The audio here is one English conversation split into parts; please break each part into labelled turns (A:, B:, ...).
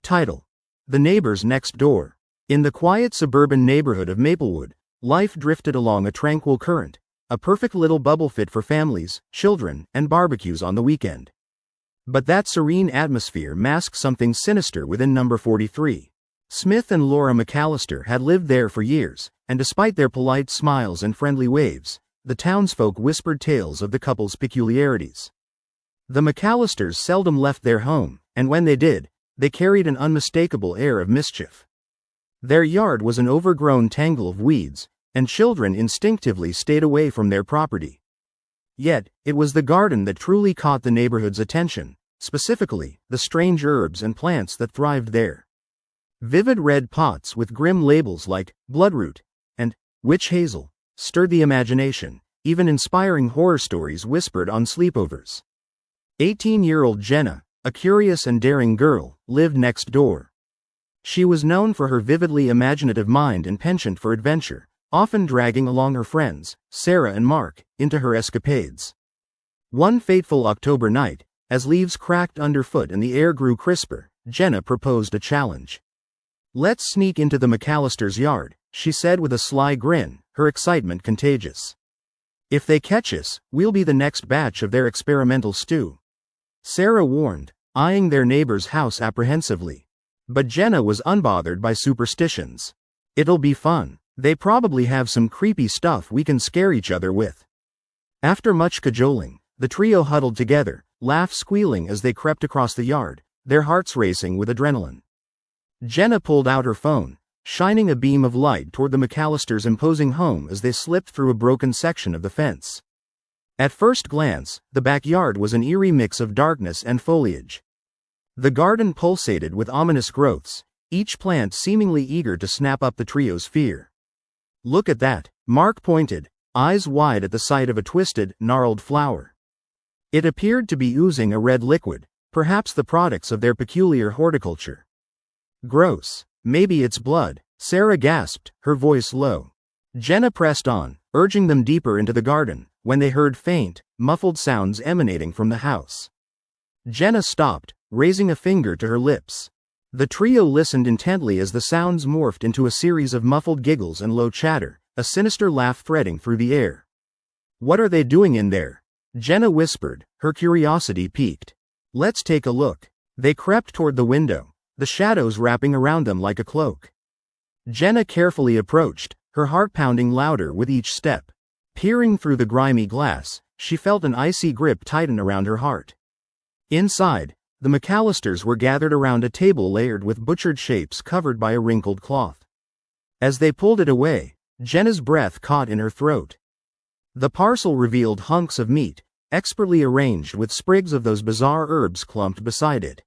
A: Title: The Neighbors Next Door. In the quiet suburban neighborhood of Maplewood, life drifted along a tranquil current, a perfect little bubble fit for families, children, and barbecues on the weekend. But that serene atmosphere masked something sinister within number 43. Smith and Laura McAllister had lived there for years, and despite their polite smiles and friendly waves, the townsfolk whispered tales of the couple's peculiarities. The McAllisters seldom left their home, and when they did, they carried an unmistakable air of mischief. Their yard was an overgrown tangle of weeds, and children instinctively stayed away from their property. Yet, it was the garden that truly caught the neighborhood's attention, specifically, the strange herbs and plants that thrived there. Vivid red pots with grim labels like bloodroot and witch hazel stirred the imagination, even inspiring horror stories whispered on sleepovers. 18-year-old Jenna, a curious and daring girl, lived next door. She was known for her vividly imaginative mind and penchant for adventure, often dragging along her friends, Sarah and Mark, into her escapades. One fateful October night, as leaves cracked underfoot and the air grew crisper, Jenna proposed a challenge. "Let's sneak into the McAllisters' yard," she said with a sly grin, her excitement contagious. "If they catch us, we'll be the next batch of their experimental stew." Sarah warned, eyeing their neighbor's house apprehensively. But Jenna was unbothered by superstitions. "It'll be fun. They probably have some creepy stuff we can scare each other with." After much cajoling, the trio huddled together, laughs squealing as they crept across the yard, their hearts racing with adrenaline. Jenna pulled out her phone, shining a beam of light toward the McAllisters' imposing home as they slipped through a broken section of the fence. At first glance, the backyard was an eerie mix of darkness and foliage. The garden pulsated with ominous growths, each plant seemingly eager to snap up the trio's fear. "Look at that," Mark pointed, eyes wide at the sight of a twisted, gnarled flower. It appeared to be oozing a red liquid, perhaps the products of their peculiar horticulture. "Gross. Maybe it's blood," Sarah gasped, her voice low. Jenna pressed on, urging them deeper into the garden, when they heard faint, muffled sounds emanating from the house. Jenna stopped, raising a finger to her lips. The trio listened intently as the sounds morphed into a series of muffled giggles and low chatter, a sinister laugh threading through the air. "What are they doing in there?" Jenna whispered, her curiosity piqued. "Let's take a look." They crept toward the window, the shadows wrapping around them like a cloak. Jenna carefully approached, her heart pounding louder with each step. Peering through the grimy glass, she felt an icy grip tighten around her heart. Inside, the McAllisters were gathered around a table layered with butchered shapes covered by a wrinkled cloth. As they pulled it away, Jenna's breath caught in her throat. The parcel revealed hunks of meat, expertly arranged with sprigs of those bizarre herbs clumped beside it.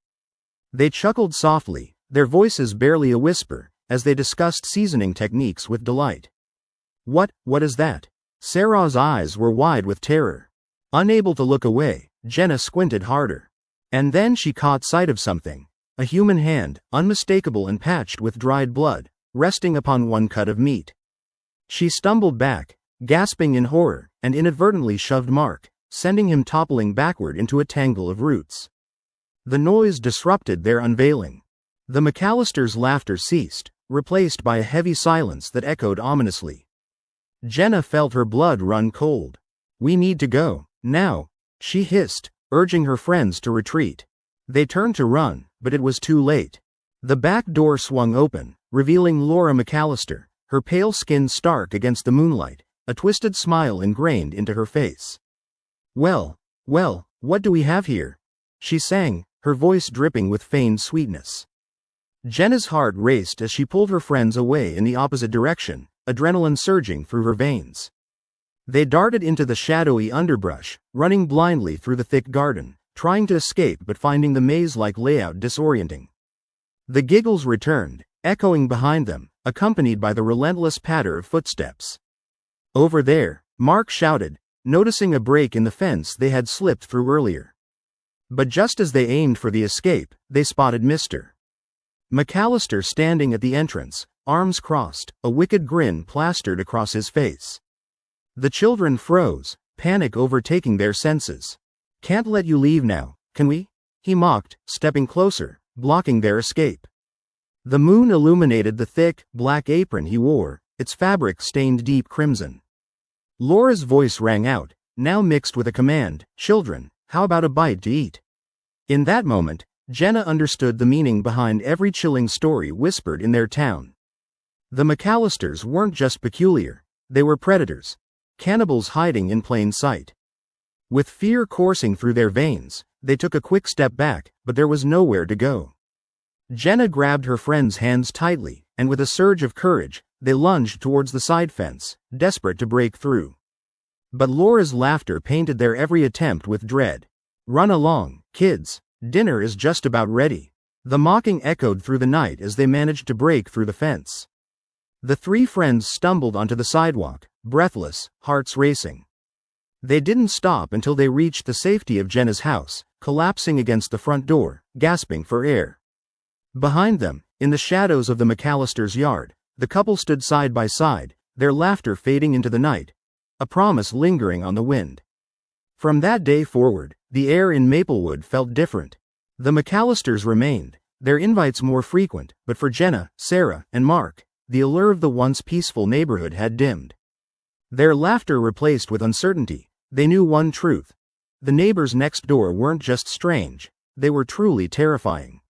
A: They chuckled softly, their voices barely a whisper, as they discussed seasoning techniques with delight. What is that?" Sarah's eyes were wide with terror. Unable to look away, Jenna squinted harder. And then she caught sight of something. A human hand, unmistakable and patched with dried blood, resting upon one cut of meat. She stumbled back, gasping in horror, and inadvertently shoved Mark, sending him toppling backward into a tangle of roots. The noise disrupted their unveiling. The McAllisters' laughter ceased, replaced by a heavy silence that echoed ominously. Jenna felt her blood run cold. "We need to go, now," she hissed, urging her friends to retreat. They turned to run, but it was too late. The back door swung open, revealing Laura McAllister, her pale skin stark against the moonlight, a twisted smile ingrained into her face. Well, what do we have here?" she sang, her voice dripping with feigned sweetness. Jenna's heart raced as she pulled her friends away in the opposite direction, adrenaline surging through her veins. They darted into the shadowy underbrush, running blindly through the thick garden, trying to escape but finding the maze-like layout disorienting. The giggles returned, echoing behind them, accompanied by the relentless patter of footsteps. "Over there," Mark shouted, noticing a break in the fence they had slipped through earlier. But just as they aimed for the escape, they spotted Mr. McAllister standing at the entrance, arms crossed, a wicked grin plastered across his face. The children froze, panic overtaking their senses. "Can't let you leave now, can we?" he mocked, stepping closer, blocking their escape. The moon illuminated the thick, black apron he wore, its fabric stained deep crimson. Laura's voice rang out, now mixed with a command, "Children, how about a bite to eat?" In that moment, Jenna understood the meaning behind every chilling story whispered in their town. The McAllisters weren't just peculiar, they were predators. Cannibals hiding in plain sight. With fear coursing through their veins, they took a quick step back, but there was nowhere to go. Jenna grabbed her friend's hands tightly, and with a surge of courage, they lunged towards the side fence, desperate to break through. But Laura's laughter painted their every attempt with dread. "Run along, kids, dinner is just about ready." The mocking echoed through the night as they managed to break through the fence. The three friends stumbled onto the sidewalk, breathless, hearts racing. They didn't stop until they reached the safety of Jenna's house, collapsing against the front door, gasping for air. Behind them, in the shadows of the McAllisters' yard, the couple stood side by side, their laughter fading into the night, a promise lingering on the wind. From that day forward, the air in Maplewood felt different. The McAllisters remained, their invites more frequent, but for Jenna, Sarah, and Mark, the allure of the once peaceful neighborhood had dimmed. Their laughter replaced with uncertainty. They knew one truth. The neighbors next door weren't just strange, they were truly terrifying.